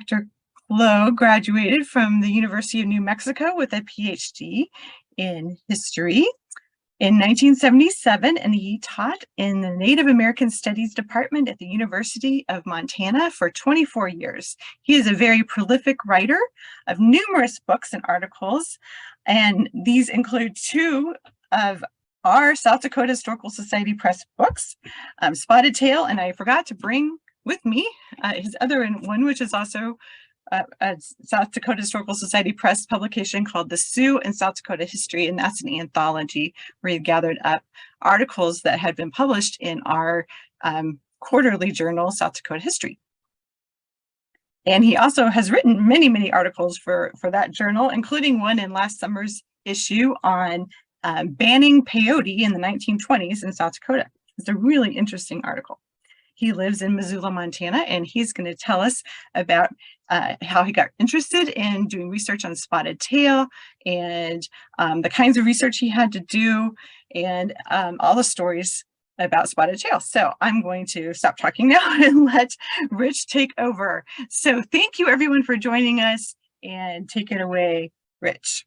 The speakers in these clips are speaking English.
Dr. Clow graduated from the University of New Mexico with a PhD in history in 1977, and he taught in the Native American Studies Department at the University of Montana for 24 years. He is a very prolific writer of numerous books and articles, and these include two of our South Dakota Historical Society Press books, Spotted Tail, and I forgot to bring with me his other one, which is also a South Dakota Historical Society Press publication called The Sioux and South Dakota History, and that's an anthology where he gathered up articles that had been published in our quarterly journal, South Dakota History. And he also has written many, many articles for that journal, including one in last summer's issue on banning peyote in the 1920s in South Dakota. It's a really interesting article. He lives in Missoula, Montana, and he's going to tell us about how he got interested in doing research on spotted tail and the kinds of research he had to do and all the stories about spotted tail. So I'm going to stop talking now and let Rich take over. So thank you everyone for joining us, and take it away, Rich.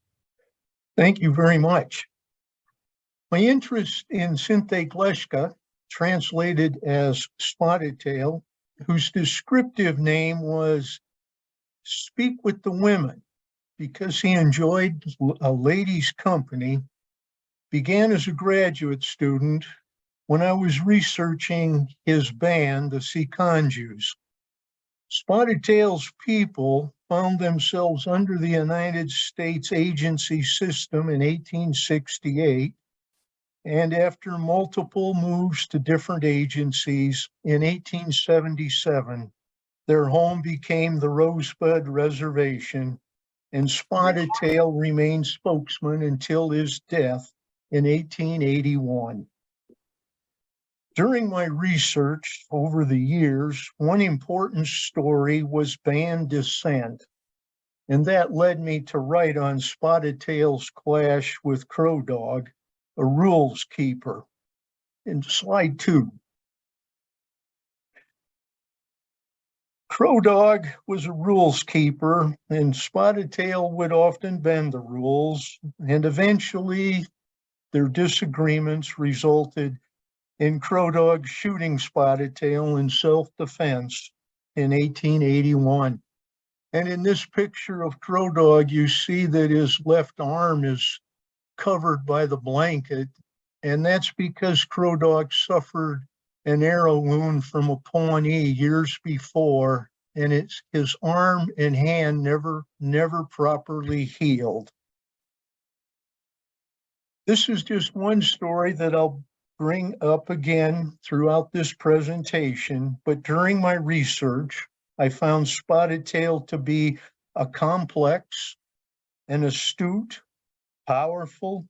Thank you very much. My interest in Sinthe Gleshka, translated as spotted tail, whose descriptive name was Speak with the Women, because he enjoyed a lady's company, began as a graduate student when I was researching his band, the Sicangus. Spotted Tail's people found themselves under the United States agency system in 1868, and after multiple moves to different agencies in 1877, their home became the Rosebud Reservation, and Spotted Tail remained spokesman until his death in 1881. During my research over the years, one important story was band descent, and that led me to write on Spotted Tail's clash with Crow Dog, a rules keeper. In slide 2. Crow Dog was a rules keeper, and Spotted Tail would often bend the rules, and eventually their disagreements resulted in Crow Dog shooting Spotted Tail in self-defense in 1881. And in this picture of Crow Dog, you see that his left arm is covered by the blanket, and that's because Crow Dog suffered an arrow wound from a Pawnee years before, and his arm and hand never properly healed. This is just one story that I'll bring up again throughout this presentation, but during my research, I found Spotted Tail to be a complex and astute, powerful,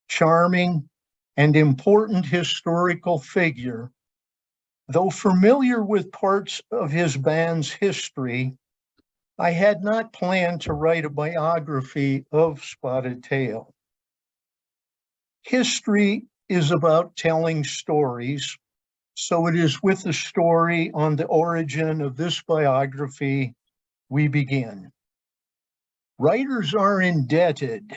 charming, and important historical figure. Though familiar with parts of his band's history, I had not planned to write a biography of Spotted Tail. History is about telling stories, so it is with the story on the origin of this biography we begin. Writers are indebted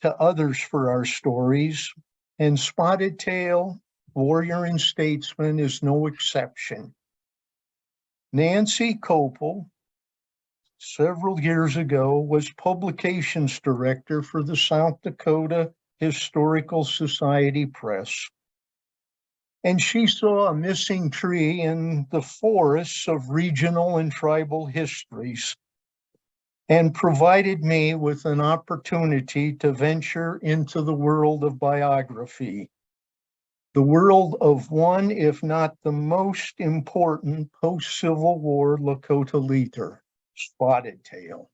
to others for our stories, and Spotted Tail, warrior and statesman, is no exception. Nancy Copel, several years ago, was publications director for the South Dakota Historical Society Press, and she saw a missing tree in the forests of regional and tribal histories, and provided me with an opportunity to venture into the world of biography, the world of one, if not the most important post-Civil War Lakota leader, Spotted Tail.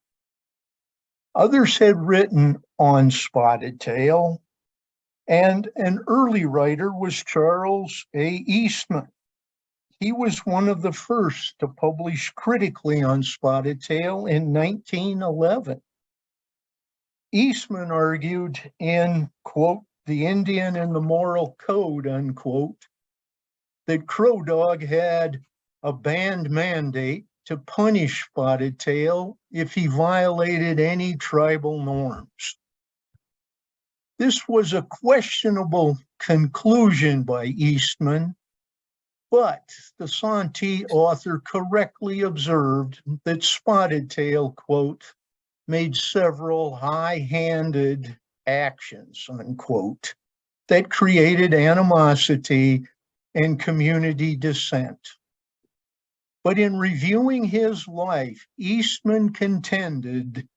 Others had written on Spotted Tail, and an early writer was Charles A. Eastman. He was one of the first to publish critically on Spotted Tail in 1911. Eastman argued in, quote, The Indian and the Moral Code, unquote, that Crow Dog had a band mandate to punish Spotted Tail if he violated any tribal norms. This was a questionable conclusion by Eastman, but the Santee author correctly observed that Spotted Tail, quote, made several high-handed actions, unquote, that created animosity and community dissent. But in reviewing his life, Eastman contended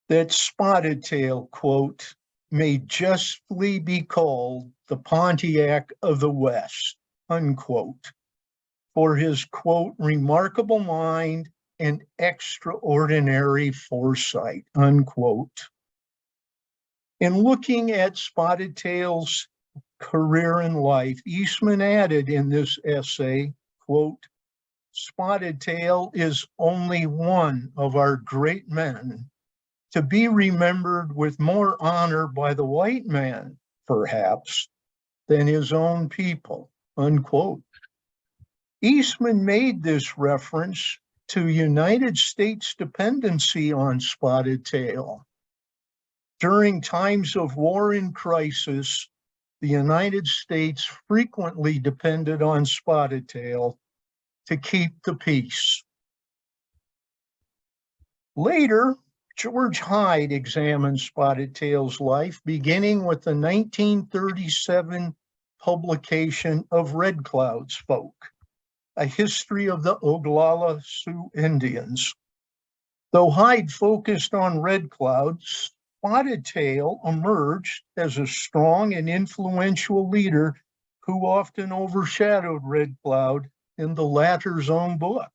that Spotted Tail, quote, may justly be called the Pontiac of the West, unquote, for his, quote, remarkable mind and extraordinary foresight, unquote. In looking at Spotted Tail's career and life, Eastman added in this essay, quote, Spotted Tail is only one of our great men to be remembered with more honor by the white man, perhaps, than his own people, unquote. Eastman made this reference to United States dependency on Spotted Tail. During times of war and crisis, the United States frequently depended on Spotted Tail to keep the peace. Later, George Hyde examined Spotted Tail's life, beginning with the 1937 publication of Red Cloud's Folk, a history of the Oglala Sioux Indians. Though Hyde focused on Red Cloud, Spotted Tail emerged as a strong and influential leader who often overshadowed Red Cloud in the latter's own book.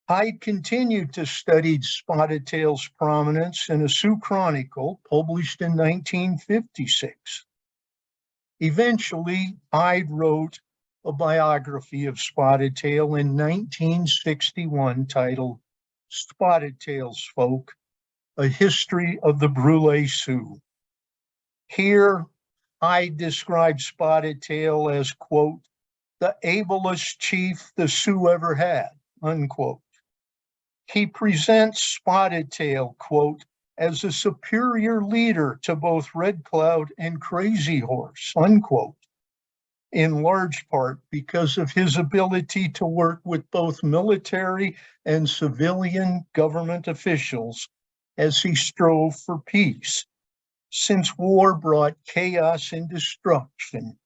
Hyde continued to study Spotted Tail's prominence in a Sioux Chronicle published in 1956. Eventually, Hyde wrote a biography of Spotted Tail in 1961 titled Spotted Tail's Folk, A History of the Brule Sioux. Here, Hyde described Spotted Tail as, quote, the ablest chief the Sioux ever had, unquote. He presents Spotted Tail, quote, as a superior leader to both Red Cloud and Crazy Horse, unquote, in large part because of his ability to work with both military and civilian government officials as he strove for peace, since war brought chaos and destruction.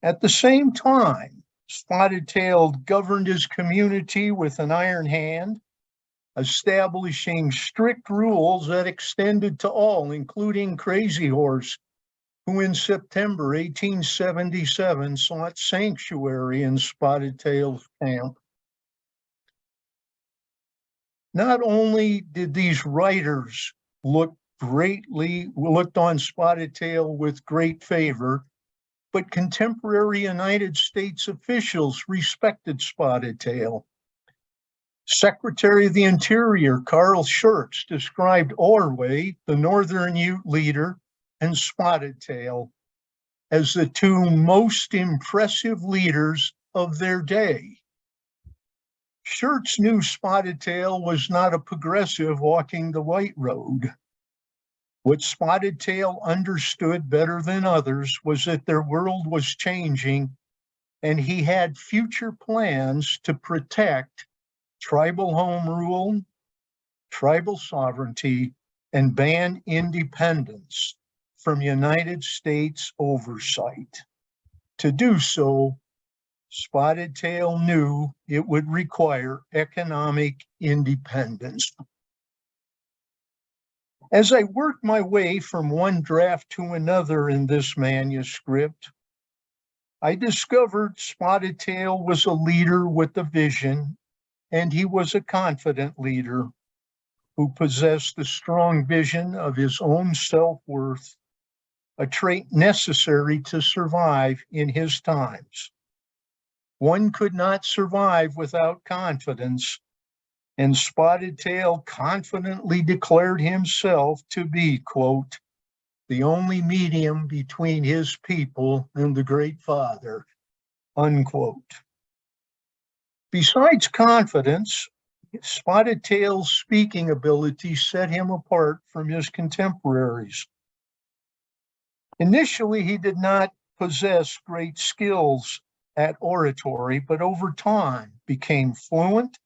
At the same time, Spotted Tail governed his community with an iron hand, establishing strict rules that extended to all, including Crazy Horse, who in September 1877 sought sanctuary in Spotted Tail's camp. Not only did these writers looked on Spotted Tail with great favor, but contemporary United States officials respected Spotted Tail. Secretary of the Interior Carl Schurz described Orway, the Northern Ute leader, and Spotted Tail as the two most impressive leaders of their day. Schurz knew Spotted Tail was not a progressive walking the white road. What Spotted Tail understood better than others was that their world was changing, and he had future plans to protect tribal home rule, tribal sovereignty, and ban independence from United States oversight. To do so, Spotted Tail knew it would require economic independence. As I worked my way from one draft to another in this manuscript, I discovered Spotted Tail was a leader with a vision, and he was a confident leader who possessed a strong vision of his own self-worth, a trait necessary to survive in his times. One could not survive without confidence, and Spotted Tail confidently declared himself to be, quote, the only medium between his people and the Great Father, unquote. Besides confidence, Spotted Tail's speaking ability set him apart from his contemporaries. Initially, he did not possess great skills at oratory, but over time became fluent,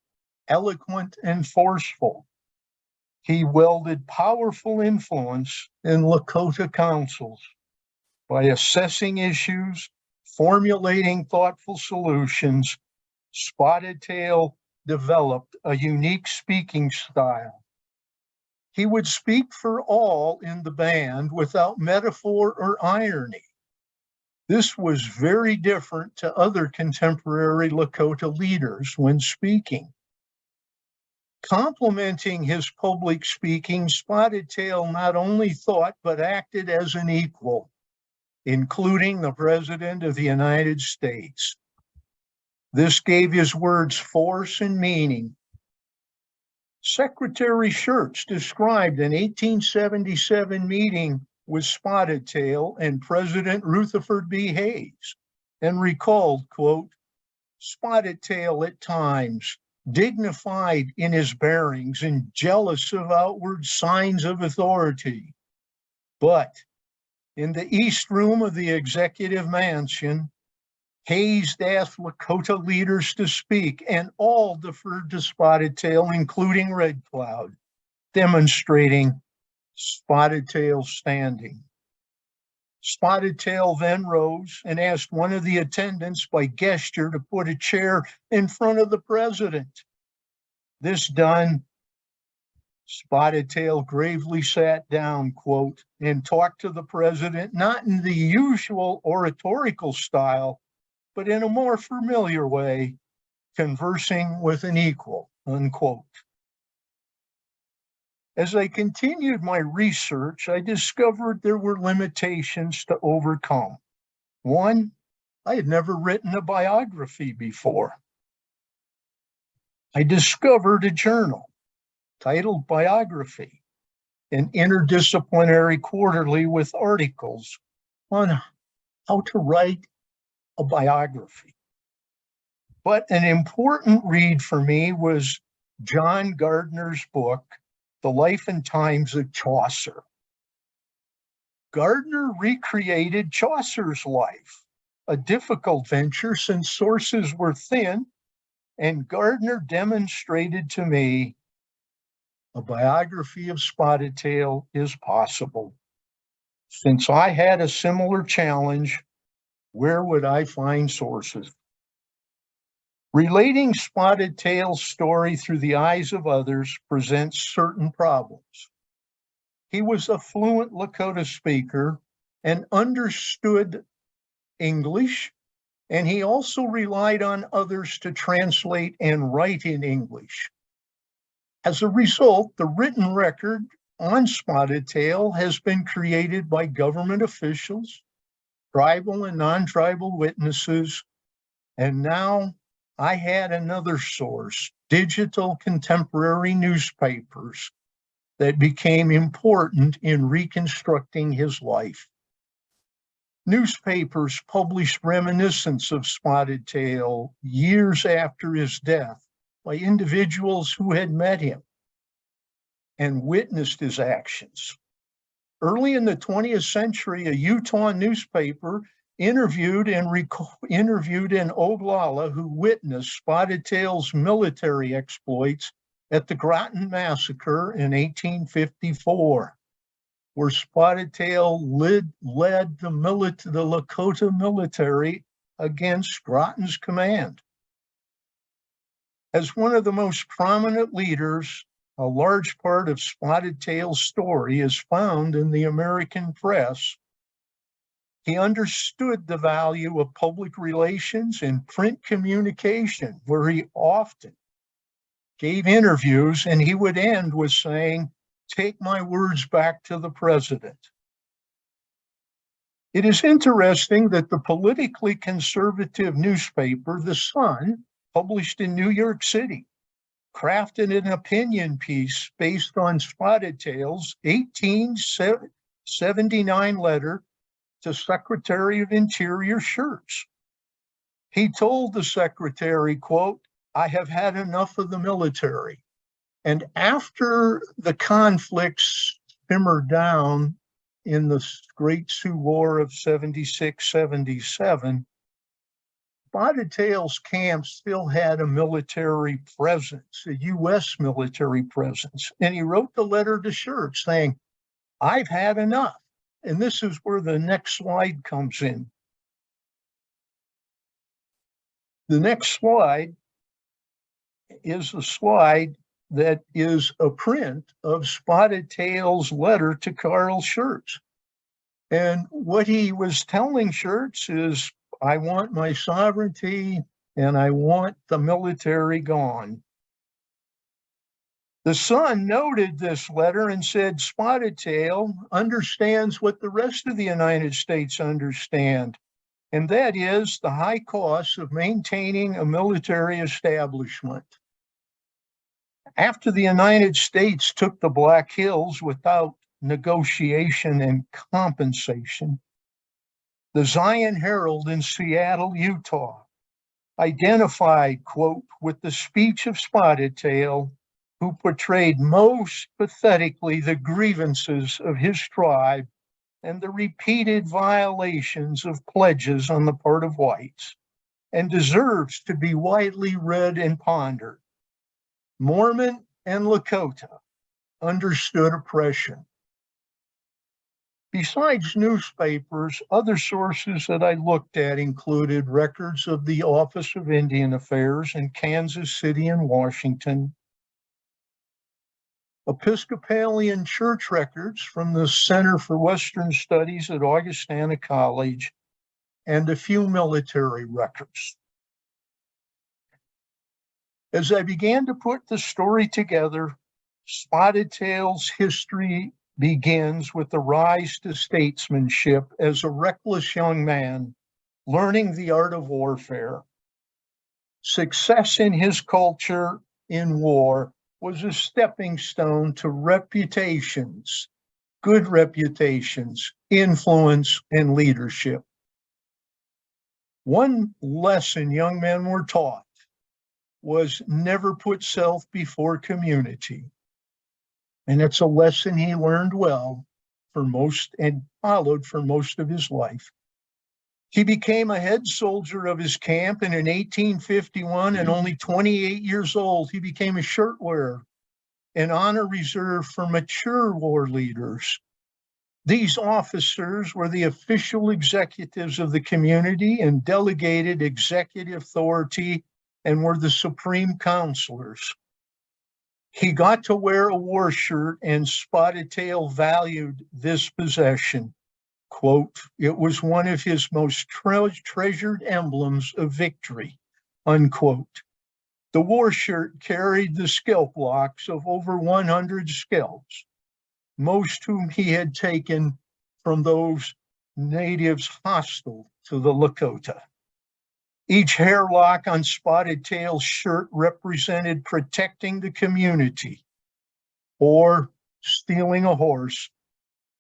eloquent, and forceful. He wielded powerful influence in Lakota councils by assessing issues, formulating thoughtful solutions. Spotted Tail developed a unique speaking style. He would speak for all in the band without metaphor or irony. This was very different to other contemporary Lakota leaders when speaking. Complementing his public speaking, Spotted Tail not only thought but acted as an equal, including the President of the United States. This gave his words force and meaning. Secretary Schurz described an 1877 meeting with Spotted Tail and President Rutherford B. Hayes and recalled, quote, Spotted Tail at times, dignified in his bearings and jealous of outward signs of authority. But in the East Room of the Executive Mansion, Hayes asked Lakota leaders to speak, and all deferred to Spotted Tail, including Red Cloud, demonstrating Spotted Tail's standing. Spotted Tail then rose and asked one of the attendants by gesture to put a chair in front of the president. This done, Spotted Tail gravely sat down, quote, and talked to the president, not in the usual oratorical style, but in a more familiar way, conversing with an equal, unquote. As I continued my research, I discovered there were limitations to overcome. One, I had never written a biography before. I discovered a journal titled Biography, an interdisciplinary quarterly with articles on how to write a biography. But an important read for me was John Gardner's book, The Life and Times of Chaucer. Gardner recreated Chaucer's life, a difficult venture since sources were thin, and Gardner demonstrated to me a biography of Spotted Tail is possible. Since I had a similar challenge, where would I find sources? Relating Spotted Tail's story through the eyes of others presents certain problems. He was a fluent Lakota speaker and understood English, and he also relied on others to translate and write in English. As a result, the written record on Spotted Tail has been created by government officials, tribal and non-tribal witnesses, and now I had another source, digital contemporary newspapers, that became important in reconstructing his life. Newspapers published reminiscence of Spotted Tail years after his death by individuals who had met him and witnessed his actions. Early in the 20th century, a Utah newspaper interviewed an Oglala who witnessed Spotted Tail's military exploits at the Groton Massacre in 1854, where Spotted Tail led the Lakota military against Groton's command. As one of the most prominent leaders, a large part of Spotted Tail's story is found in the American press. He understood the value of public relations and print communication, where he often gave interviews, and he would end with saying, "Take my words back to the president." It is interesting that the politically conservative newspaper, The Sun, published in New York City, crafted an opinion piece based on Spotted Tail's 1879 letter to Secretary of Interior Schurz. He told the secretary, quote, I have had enough of the military. And after the conflicts simmered down in the Great Sioux War of 76, 77, Spotted Tail's camp still had a military presence, a U.S. military presence. And he wrote the letter to Shirt saying, I've had enough. And this is where the next slide comes in. The next slide is a slide that is a print of Spotted Tail's letter to Carl Schurz. And what he was telling Schurz is, I want my sovereignty and I want the military gone. The Sun noted this letter and said, Spotted Tail understands what the rest of the United States understand, and that is the high cost of maintaining a military establishment. After the United States took the Black Hills without negotiation and compensation, the Zion Herald in Seattle, Utah, identified, quote, with the speech of Spotted Tail, who portrayed most pathetically the grievances of his tribe and the repeated violations of pledges on the part of whites, and deserves to be widely read and pondered. Mormon and Lakota understood oppression. Besides newspapers, other sources that I looked at included records of the Office of Indian Affairs in Kansas City and Washington, Episcopalian church records from the Center for Western Studies at Augustana College, and a few military records. As I began to put the story together, Spotted Tail's history begins with the rise to statesmanship as a reckless young man learning the art of warfare. Success in his culture in war was a stepping stone to reputations, good reputations, influence, and leadership. One lesson young men were taught was never put self before community. And it's a lesson he learned well for most and followed for most of his life. He became a head soldier of his camp, and in 1851, and only 28 years old, he became a shirt wearer, an honor reserved for mature war leaders. These officers were the official executives of the community and delegated executive authority and were the supreme counselors. He got to wear a war shirt, and Spotted Tail valued this possession. Quote, it was one of his most treasured emblems of victory, unquote. The war shirt carried the scalp locks of over 100 scalps, most whom he had taken from those natives hostile to the Lakota. Each hair lock on Spotted Tail's shirt represented protecting the community, or stealing a horse,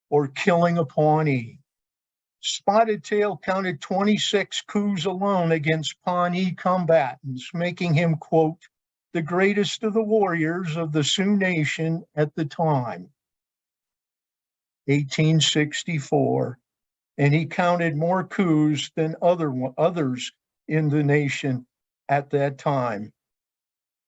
or killing a Pawnee. Spotted Tail counted 26 coups alone against Pawnee combatants, making him, quote, the greatest of the warriors of the Sioux Nation at the time. 1864, and he counted more coups than others in the nation at that time.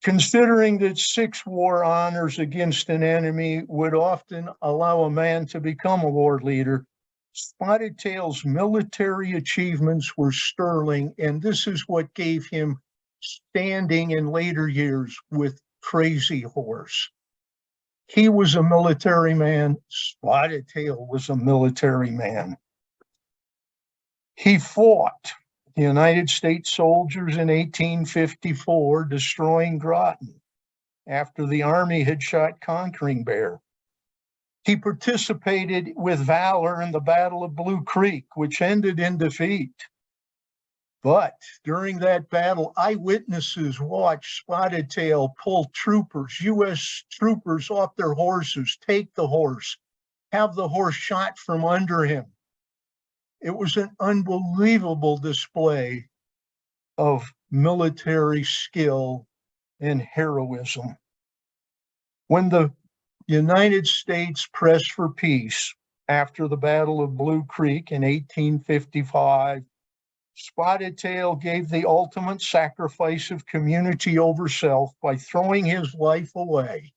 Considering that 6 war honors against an enemy would often allow a man to become a war leader, Spotted Tail's military achievements were sterling, and this is what gave him standing in later years with Crazy Horse. He was a military man. Spotted Tail was a military man. He fought the United States soldiers in 1854, destroying Groton after the Army had shot Conquering Bear. He participated with valor in the Battle of Blue Creek, which ended in defeat. But during that battle, eyewitnesses watched Spotted Tail pull troopers, U.S. troopers, off their horses, take the horse, have the horse shot from under him. It was an unbelievable display of military skill and heroism. When the United States pressed for peace after the Battle of Blue Creek in 1855, Spotted Tail gave the ultimate sacrifice of community over self by throwing his life away.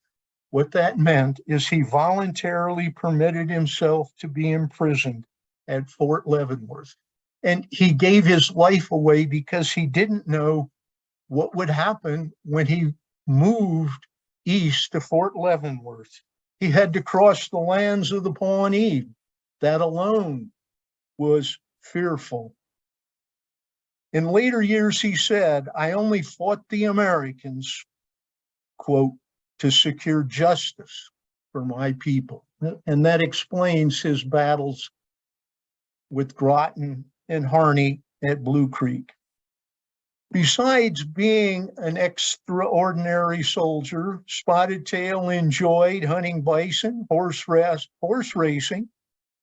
What that meant is he voluntarily permitted himself to be imprisoned at Fort Leavenworth. And he gave his life away because he didn't know what would happen when he moved east to Fort Leavenworth. He had to cross the lands of the Pawnee. That alone was fearful. In later years, he said, I only fought the Americans, quote, to secure justice for my people. And that explains his battles with Groton and Harney at Blue Creek. Besides being an extraordinary soldier, Spotted Tail enjoyed hunting bison, horse racing,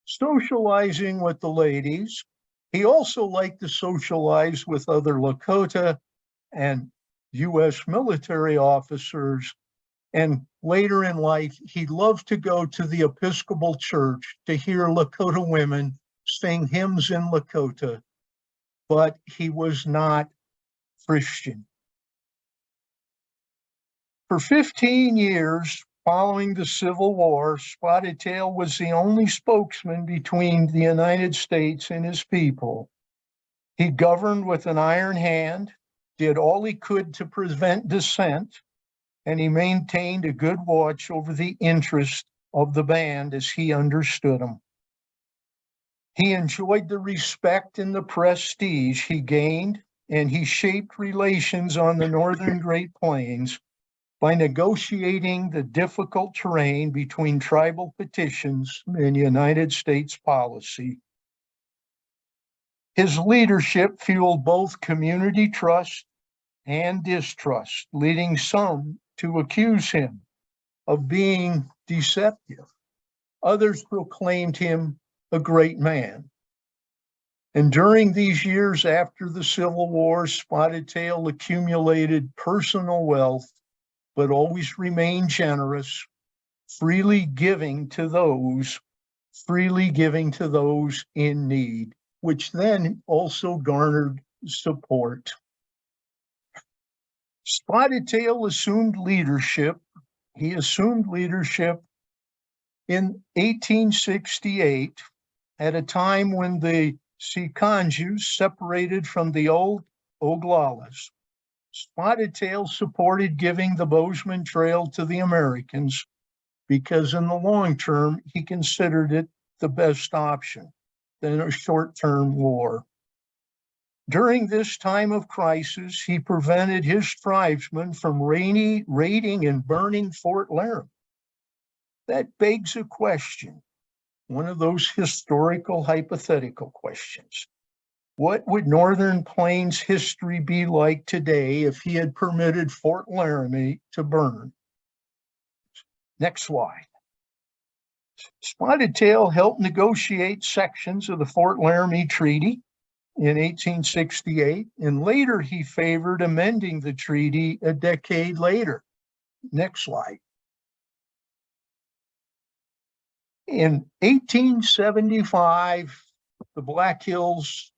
socializing with the ladies. He also liked to socialize with other Lakota and U.S. military officers. And later in life, he loved to go to the Episcopal Church to hear Lakota women sing hymns in Lakota, but he was not Christian. For 15 years following the Civil War, Spotted Tail was the only spokesman between the United States and his people. He governed with an iron hand, did all he could to prevent dissent, and he maintained a good watch over the interests of the band as he understood them. He enjoyed the respect and the prestige he gained, and he shaped relations on the northern Great Plains by negotiating the difficult terrain between tribal petitions and United States policy. His leadership fueled both community trust and distrust, leading some to accuse him of being deceptive. Others proclaimed him a great man. And during these years after the Civil War, Spotted Tail accumulated personal wealth, but always remained generous, freely giving to those in need, which then also garnered support. Spotted Tail assumed leadership. He assumed leadership in 1868 at a time when the Sicangu separated from the old Oglalas. Spotted Tail supported giving the Bozeman Trail to the Americans because in the long term, he considered it the best option than a short-term war. During this time of crisis, he prevented his tribesmen from raiding and burning Fort Laramie. That begs a question, one of those historical hypothetical questions. What would Northern Plains history be like today if he had permitted Fort Laramie to burn? Next slide. Spotted Tail helped negotiate sections of the Fort Laramie Treaty in 1868, and later he favored amending the treaty a decade later. Next slide. In 1875, the Black Hills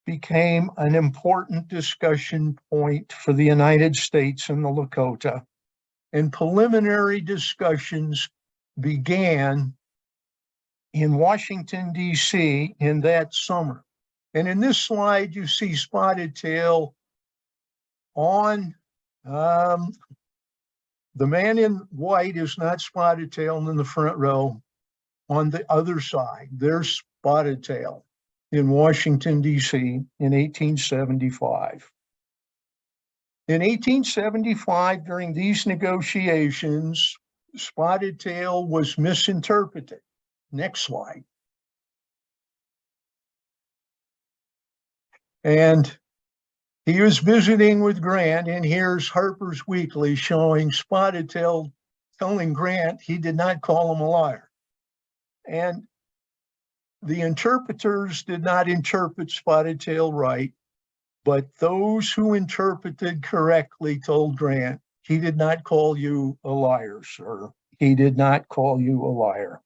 became an important discussion point for the United States and the Lakota, and preliminary discussions began in Washington, D.C. in that summer. And in this slide, you see Spotted Tail on, the man in white is not Spotted Tail in the front row. On the other side, there's Spotted Tail in Washington, D.C. in 1875. In 1875, during these negotiations, Spotted Tail was misinterpreted. Next slide. And he was visiting with Grant, and here's Harper's Weekly showing Spotted Tail telling Grant he did not call him a liar. And the interpreters did not interpret Spotted Tail right, but those who interpreted correctly told Grant He did not call you a liar, sir. He did not call you a liar.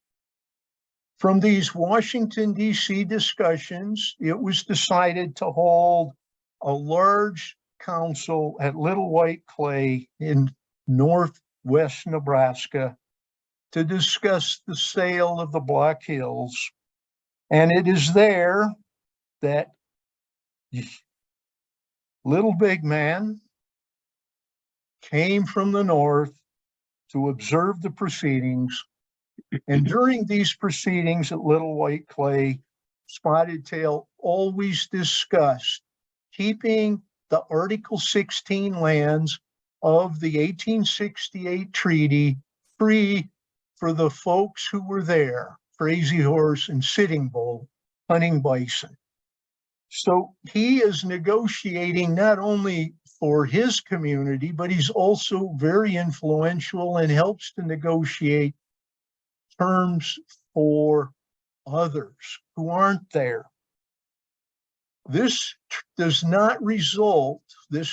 From these Washington, D.C. discussions, it was decided to hold a large council at Little White Clay in northwest Nebraska to discuss the sale of the Black Hills. And it is there that Little Big Man came from the north to observe the proceedings. And during these proceedings at Little White Clay, Spotted Tail always discussed keeping the Article 16 lands of the 1868 treaty free for the folks who were there, Crazy Horse and Sitting Bull, hunting bison. So he is negotiating not only for his community, but he's also very influential and helps to negotiate terms for others who aren't there. This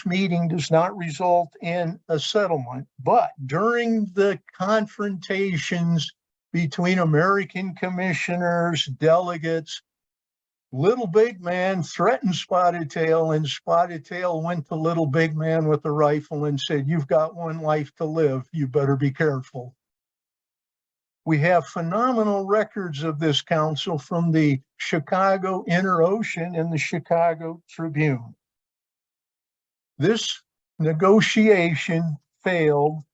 meeting does not result in a settlement, but during the confrontations between American commissioners, delegates, Little Big Man threatened Spotted Tail, and Spotted Tail went to Little Big Man with a rifle and said, "You've got one life to live. You better be careful." We have phenomenal records of this council from the Chicago Inter-Ocean and the Chicago Tribune. This negotiation failed,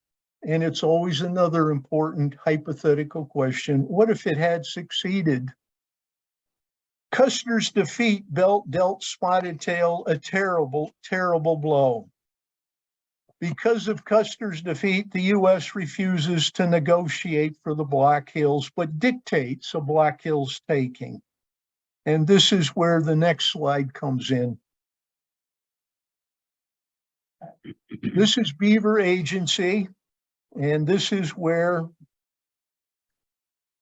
and it's always another important hypothetical question. What if it had succeeded? Custer's defeat dealt Spotted Tail a terrible, terrible blow. Because of Custer's defeat, the U.S. refuses to negotiate for the Black Hills, but dictates a Black Hills taking. And this is where the next slide comes in. This is Beaver Agency, and this is where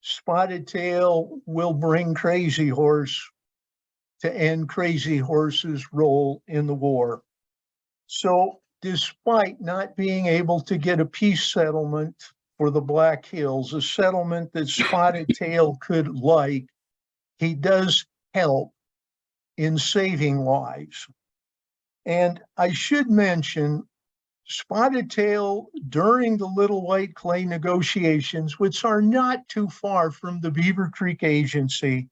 Spotted Tail will bring Crazy Horse to end Crazy Horse's role in the war. So, despite not being able to get a peace settlement for the Black Hills, a settlement that Spotted Tail could like, he does help in saving lives. And I should mention, Spotted Tail, during the Little White Clay negotiations, which are not too far from the Beaver Creek Agency,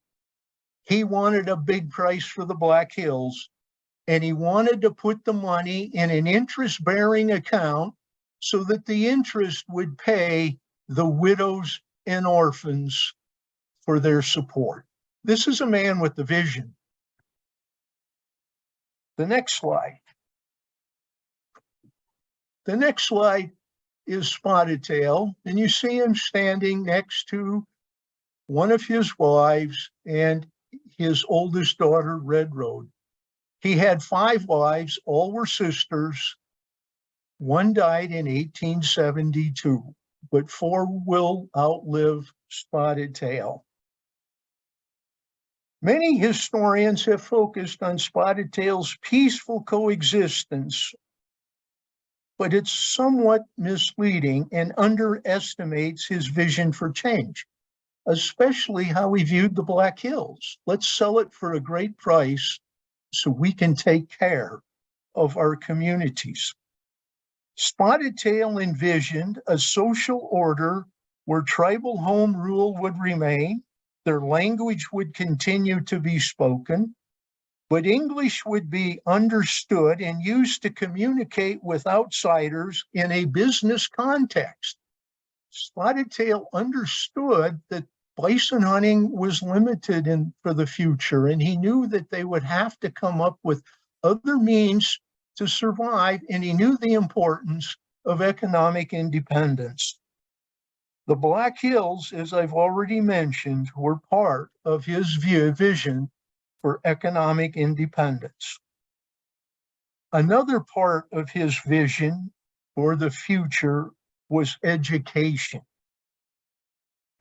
he wanted a big price for the Black Hills. And he wanted to put the money in an interest-bearing account so that the interest would pay the widows and orphans for their support. This is a man with a vision. The next slide. The next slide is Spotted Tail, and you see him standing next to one of his wives and his oldest daughter, Red Road. He had 5 wives, all were sisters. One died in 1872, but 4 will outlive Spotted Tail. Many historians have focused on Spotted Tail's peaceful coexistence, but it's somewhat misleading and underestimates his vision for change, especially how he viewed the Black Hills. Let's sell it for a great price so we can take care of our communities. Spotted Tail envisioned a social order where tribal home rule would remain, their language would continue to be spoken, but English would be understood and used to communicate with outsiders in a business context. Spotted Tail understood that bison hunting was limited for the future, and he knew that they would have to come up with other means to survive, and he knew the importance of economic independence. The Black Hills, as I've already mentioned, were part of his vision for economic independence. Another part of his vision for the future was education.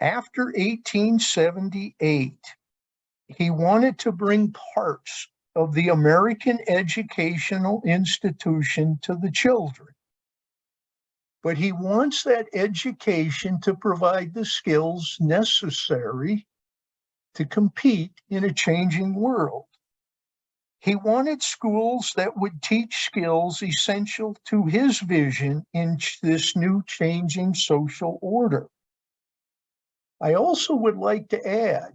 After 1878, he wanted to bring parts of the American educational institution to the children. but he wants that education to provide the skills necessary to compete in a changing world. He wanted schools that would teach skills essential to his vision in this new changing social order. I also would like to add,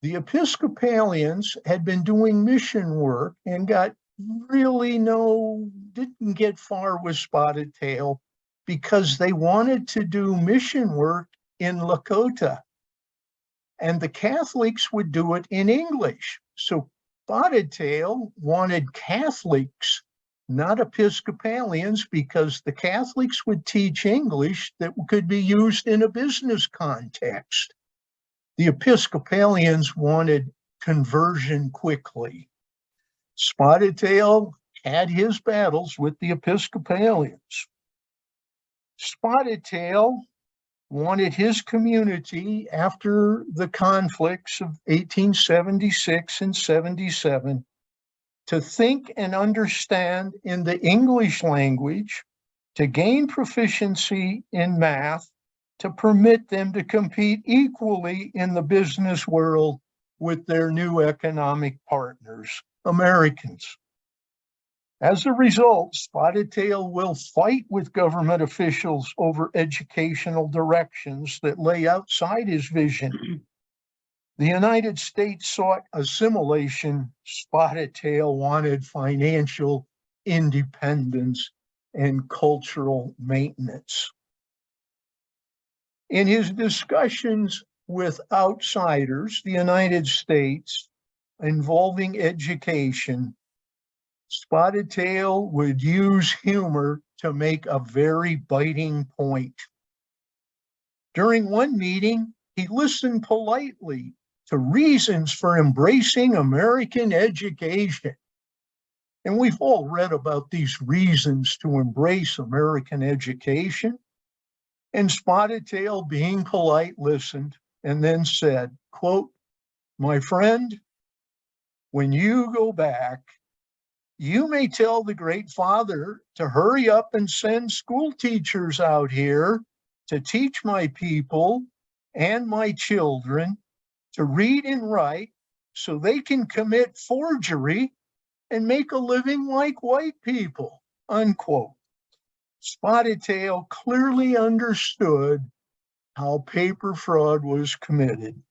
the Episcopalians had been doing mission work and didn't get far with Spotted Tail because they wanted to do mission work in Lakota. And the Catholics would do it in English. So Spotted Tail wanted Catholics, not Episcopalians, because the Catholics would teach English that could be used in a business context. The Episcopalians wanted conversion quickly. Spotted Tail had his battles with the Episcopalians. Spotted Tail wanted his community, after the conflicts of 1876 and 77, to think and understand in the English language, to gain proficiency in math, to permit them to compete equally in the business world with their new economic partners, Americans. As a result, Spotted Tail will fight with government officials over educational directions that lay outside his vision. The United States sought assimilation. Spotted Tail wanted financial independence and cultural maintenance. In his discussions with outsiders, the United States, involving education, Spotted Tail would use humor to make a very biting point. During one meeting, he listened politely to reasons for embracing American education. And we've all read about these reasons to embrace American education. And Spotted Tail, being polite, listened and then said, quote, "My friend, when you go back, you may tell the Great Father to hurry up and send school teachers out here to teach my people and my children to read and write so they can commit forgery and make a living like white people," unquote. Spotted Tail clearly understood how paper fraud was committed.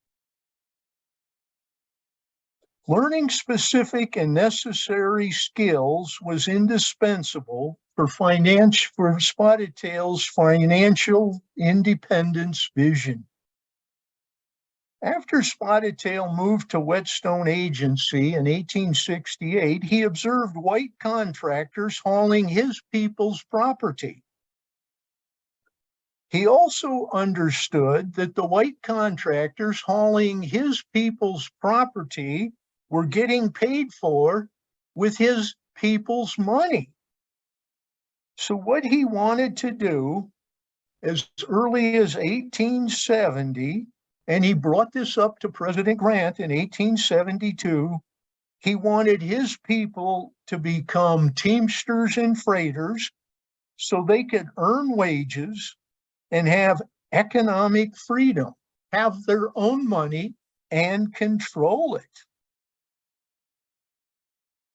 Learning specific and necessary skills was indispensable for Spotted Tail's financial independence vision. After Spotted Tail moved to Whetstone Agency in 1868, he observed white contractors hauling his people's property. He also understood that the white contractors hauling his people's property were getting paid for with his people's money. So what he wanted to do as early as 1870, and he brought this up to President Grant in 1872, he wanted his people to become teamsters and freighters so they could earn wages and have economic freedom, have their own money and control it.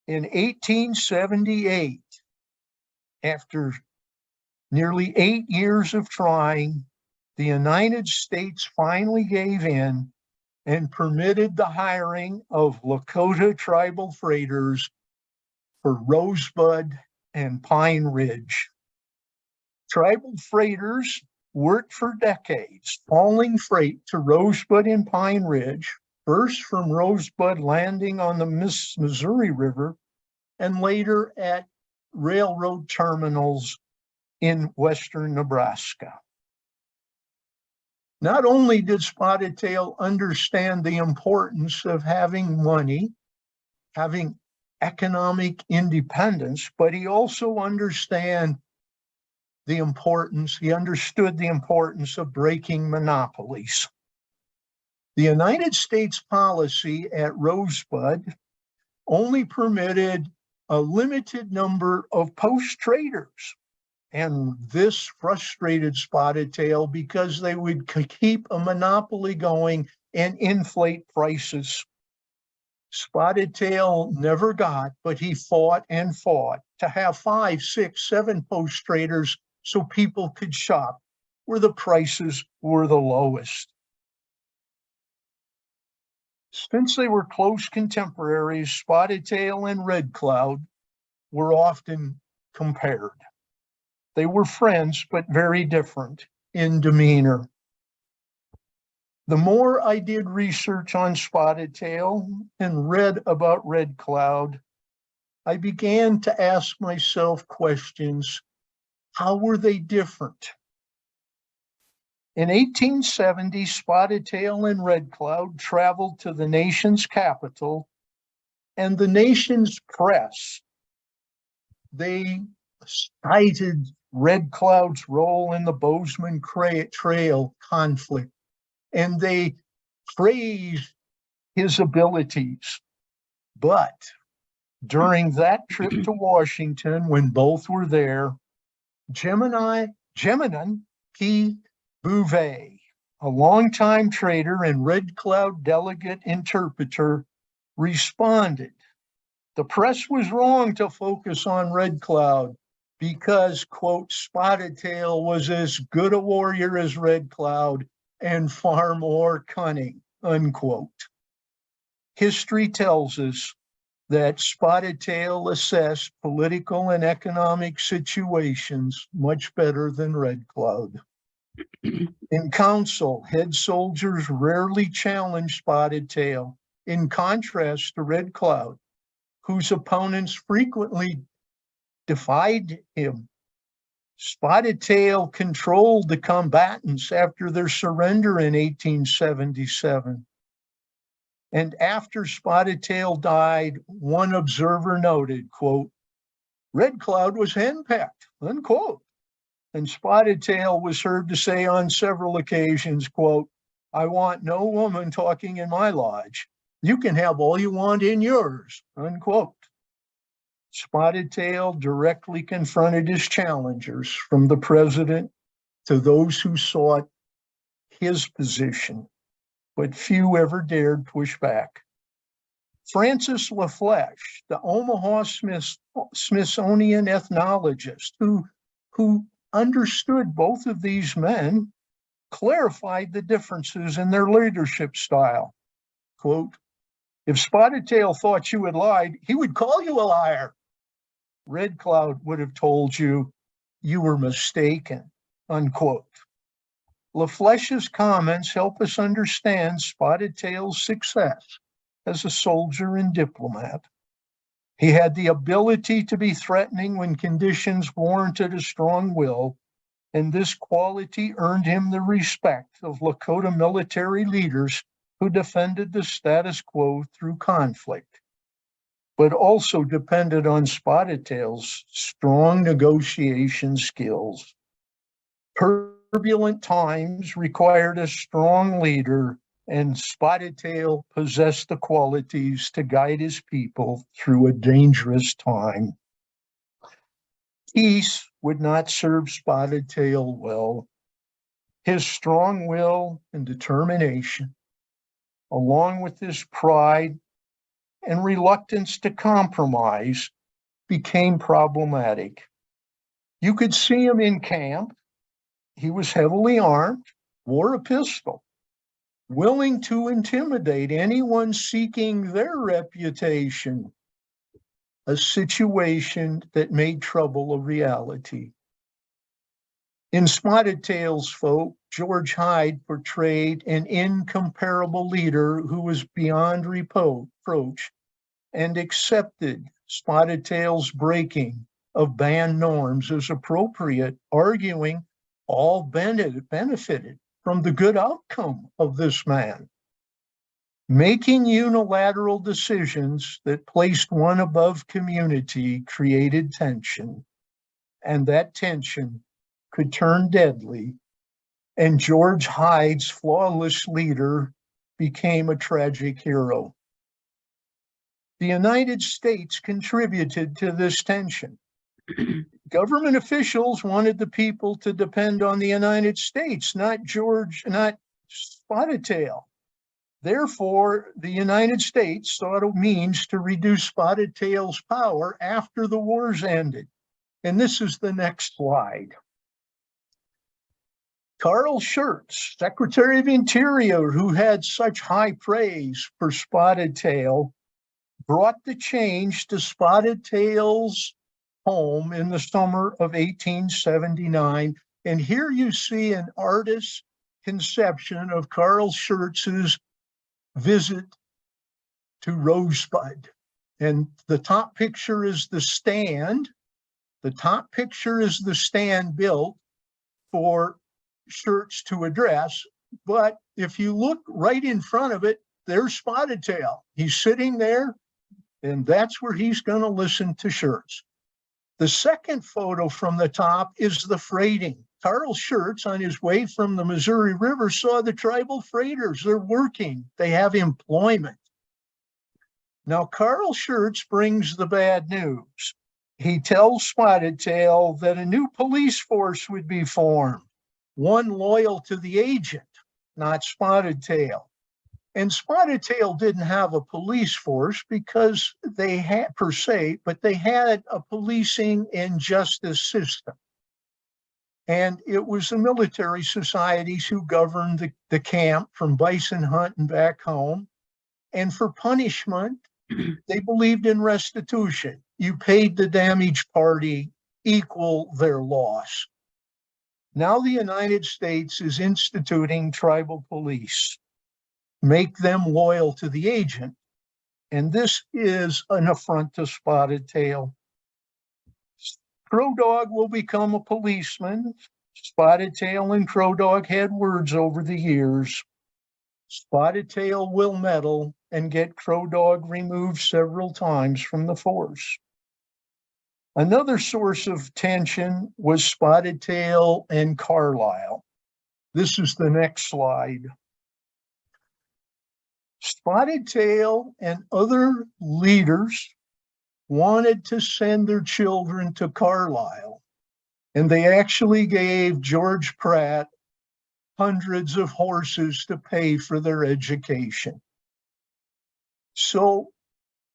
In 1878, after nearly 8 years of trying, the United States finally gave in and permitted the hiring of Lakota tribal freighters for Rosebud and Pine Ridge. Tribal freighters worked for decades, hauling freight to Rosebud and Pine Ridge, first from Rosebud landing on the Missouri River, and later at railroad terminals in western Nebraska. Not only did Spotted Tail understand the importance of having money, having economic independence, but he also understood the importance of breaking monopolies. The United States policy at Rosebud only permitted a limited number of post traders, And this frustrated Spotted Tail because they would keep a monopoly going and inflate prices. Spotted Tail never got, but he fought and fought to have 5, 6, 7 post traders so people could shop where the prices were the lowest. Since they were close contemporaries, Spotted Tail and Red Cloud were often compared. They were friends, but very different in demeanor. The more I did research on Spotted Tail and read about Red Cloud, I began to ask myself questions. How were they different? In 1870, Spotted Tail and Red Cloud traveled to the nation's capital, and the nation's press, they cited Red Cloud's role in the Bozeman Trail conflict, and they praised his abilities. But during that trip to Washington, when both were there, Geminon P. Bouvet, a longtime trader and Red Cloud delegate interpreter, responded. The press was wrong to focus on Red Cloud because, quote, Spotted Tail was as good a warrior as Red Cloud and far more cunning, unquote. History tells us that Spotted Tail assessed political and economic situations much better than Red Cloud. In council, head soldiers rarely challenged Spotted Tail, in contrast to Red Cloud, whose opponents frequently defied him. Spotted Tail controlled the combatants after their surrender in 1877. And after Spotted Tail died, one observer noted, quote, Red Cloud was henpecked, unquote. And Spotted Tail was heard to say on several occasions, quote, I want no woman talking in my lodge. You can have all you want in yours, unquote. Spotted Tail directly confronted his challengers, from the president to those who sought his position, but few ever dared push back. Francis LaFleche, the Omaha Smithsonian ethnologist who understood both of these men, clarified the differences in their leadership style. Quote, if Spotted Tail thought you had lied, he would call you a liar. Red Cloud would have told you you were mistaken, unquote. LaFleche's comments help us understand Spotted Tail's success as a soldier and diplomat. He had the ability to be threatening when conditions warranted a strong will, and this quality earned him the respect of Lakota military leaders who defended the status quo through conflict, but also depended on Spotted Tail's strong negotiation skills. Turbulent times required a strong leader, and Spotted Tail possessed the qualities to guide his people through a dangerous time. Peace would not serve Spotted Tail well. His strong will and determination, along with his pride and reluctance to compromise, became problematic. You could see him in camp. He was heavily armed, wore a pistol, willing to intimidate anyone seeking their reputation, a situation that made trouble a reality. In Spotted Tail's folk, George Hyde portrayed an incomparable leader who was beyond reproach and accepted Spotted Tail's breaking of band norms as appropriate, arguing all benefited from the good outcome of this man. Making unilateral decisions that placed one above community created tension, and that tension could turn deadly, and George Hyde's flawless leader became a tragic hero. The United States contributed to this tension. Government officials wanted the people to depend on the United States, not Spotted Tail. Therefore, the United States sought a means to reduce Spotted Tail's power after the wars ended. And this is the next slide. Carl Schurz, Secretary of Interior, who had such high praise for Spotted Tail, brought the change to Spotted Tail's home in the summer of 1879. And here you see an artist's conception of Carl Schurz's visit to Rosebud. And the top picture is the stand. The top picture is the stand built for Schurz to address. But if you look right in front of it, there's Spotted Tail. He's sitting there, and that's where he's going to listen to Schurz. The second photo from the top is the freighting. Carl Schurz, on his way from the Missouri River, saw the tribal freighters. They're working. They have employment. Now, Carl Schurz brings the bad news. He tells Spotted Tail that a new police force would be formed, one loyal to the agent, not Spotted Tail. And Spotted Tail didn't have a police force because they had, per se, but they had a policing and justice system. And it was the military societies who governed the camp from bison hunting back home. And for punishment, they believed in restitution. You paid the damaged party equal their loss. Now the United States is instituting tribal police, make them loyal to the agent. And this is an affront to Spotted Tail. Crow Dog will become a policeman. Spotted Tail and Crow Dog had words over the years. Spotted Tail will meddle and get Crow Dog removed several times from the force. Another source of tension was Spotted Tail and Carlisle. This is the next slide. Spotted Tail and other leaders wanted to send their children to Carlisle, and they actually gave George Pratt hundreds of horses to pay for their education. So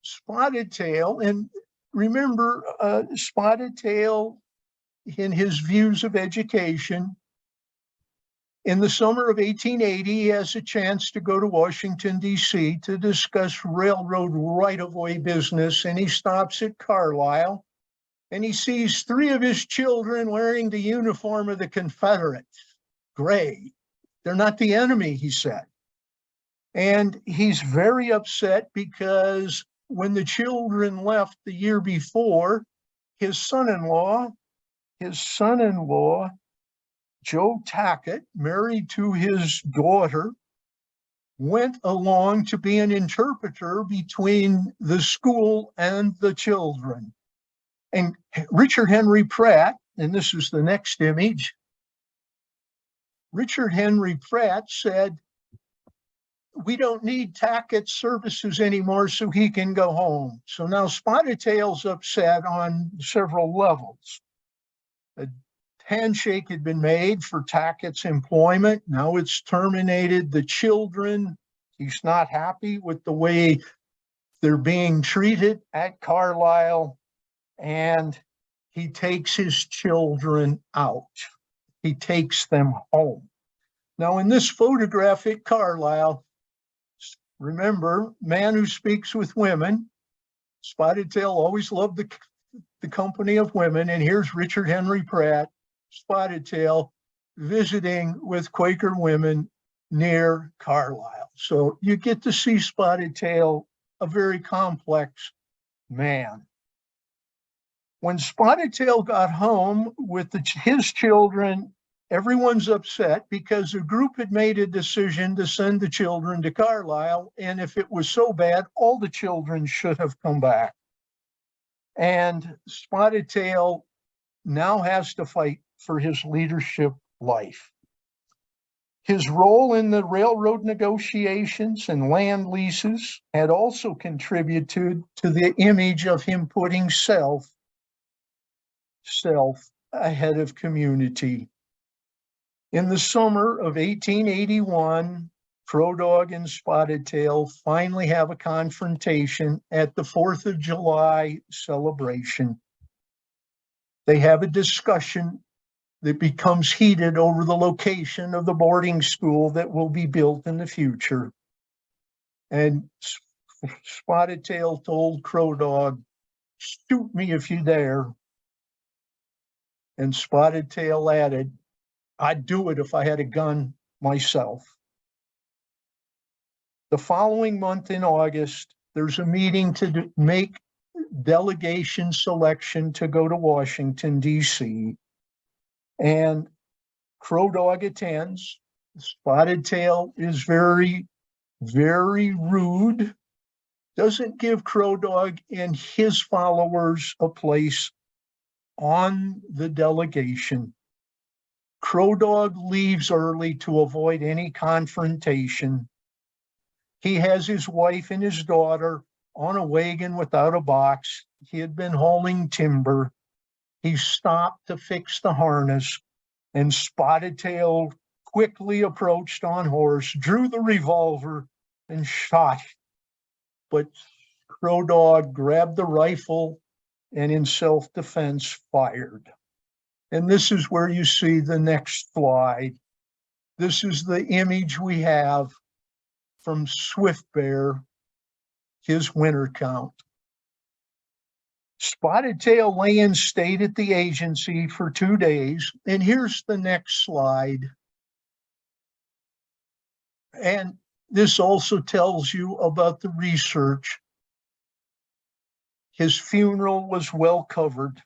Spotted Tail, and remember, Spotted Tail, in his views of education, in the summer of 1880, he has a chance to go to Washington, D.C. to discuss railroad right-of-way business, and he stops at Carlisle, and he sees three of his children wearing the uniform of the Confederates, gray. They're not the enemy, he said. And he's very upset because when the children left the year before, his son-in-law, Joe Tackett, married to his daughter, went along to be an interpreter between the school and the children. And Richard Henry Pratt, and this is the next image, Richard Henry Pratt said, "We don't need Tackett's services anymore, so he can go home." So now Spotted Tail's upset on several levels. A handshake had been made for Tackett's employment. Now it's terminated. The children, he's not happy with the way they're being treated at Carlisle, and he takes his children out. He takes them home. Now in this photograph at Carlisle, remember, man who speaks with women, Spotted Tail always loved the company of women, and here's Richard Henry Pratt, Spotted Tail, visiting with Quaker women near Carlisle. So you get to see Spotted Tail, a very complex man. When Spotted Tail got home with his children, everyone's upset because a group had made a decision to send the children to Carlisle, and if it was so bad, all the children should have come back. And Spotted Tail now has to fight for his leadership life. His role in the railroad negotiations and land leases had also contributed to the image of him putting self self ahead of community. In the summer of 1881, Crow Dog and Spotted Tail finally have a confrontation at the 4th of July celebration. They have a discussion that becomes heated over the location of the boarding school that will be built in the future. And Spotted Tail told Crow Dog, "Shoot me if you dare." And Spotted Tail added, "I'd do it if I had a gun myself." The following month in August, there's a meeting to make delegation selection to go to Washington, D.C. And Crow Dog attends. Spotted Tail is very, very rude, doesn't give Crow Dog and his followers a place on the delegation. Crow Dog leaves early to avoid any confrontation. He has his wife and his daughter on a wagon without a box. He had been hauling timber. He stopped to fix the harness, and Spotted Tail quickly approached on horse, drew the revolver, and shot. But Crow Dog grabbed the rifle and in self-defense fired. And this is where you see the next slide. This is the image we have from Swift Bear, his winter count. Spotted Tail lay in state at the agency for 2 days. And here's the next slide. And this also tells you about the research. His funeral was well covered.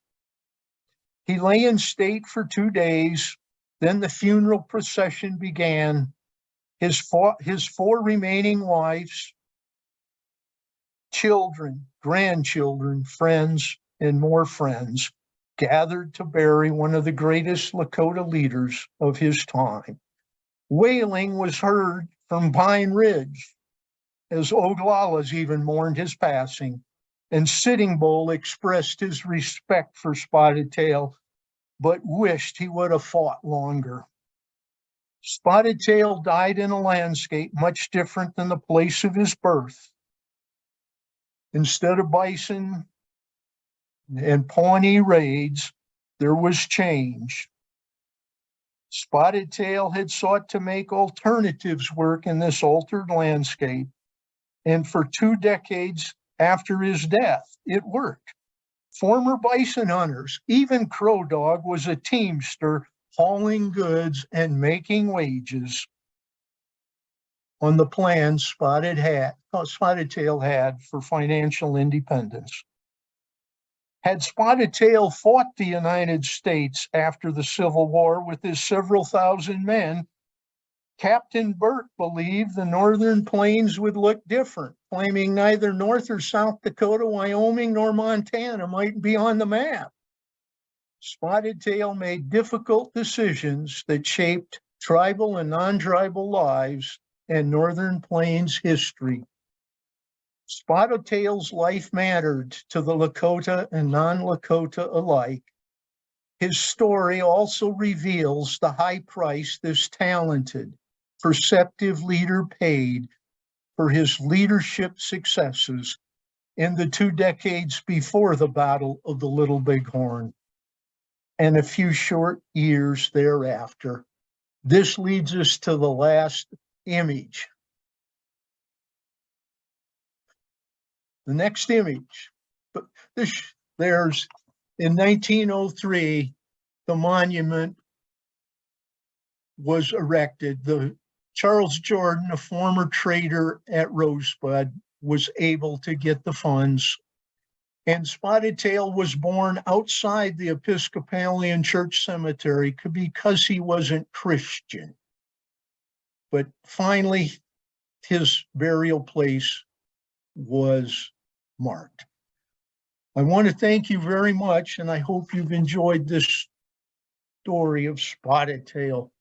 He lay in state for 2 days. Then the funeral procession began. His four remaining wives, children, grandchildren, friends, and more friends gathered to bury one of the greatest Lakota leaders of his time. Wailing was heard from Pine Ridge, as Oglalas even mourned his passing, and Sitting Bull expressed his respect for Spotted Tail, but wished he would have fought longer. Spotted Tail died in a landscape much different than the place of his birth. Instead of bison and Pawnee raids, there was change. Spotted Tail had sought to make alternatives work in this altered landscape, and for 2 decades after his death, it worked. Former bison hunters, even Crow Dog was a teamster, hauling goods and making wages on the plan Spotted Tail had for financial independence. Had Spotted Tail fought the United States after the Civil War with his several thousand men, Captain Bourke believed the northern plains would look different, claiming neither North or South Dakota, Wyoming, nor Montana might be on the map. Spotted Tail made difficult decisions that shaped tribal and non-tribal lives and northern plains history. Spotted Tail's life mattered to the Lakota and non-Lakota alike. His story also reveals the high price this talented, perceptive leader paid for his leadership successes in the 2 decades before the Battle of the Little Bighorn and a few short years thereafter. This leads us to the last image. The next image, but there's in 1903, the monument was erected. Charles Jordan, a former trader at Rosebud, was able to get the funds. And Spotted Tail was born outside the Episcopalian Church Cemetery because he wasn't Christian. But finally, his burial place was marked. I want to thank you very much, and I hope you've enjoyed this story of Spotted Tail.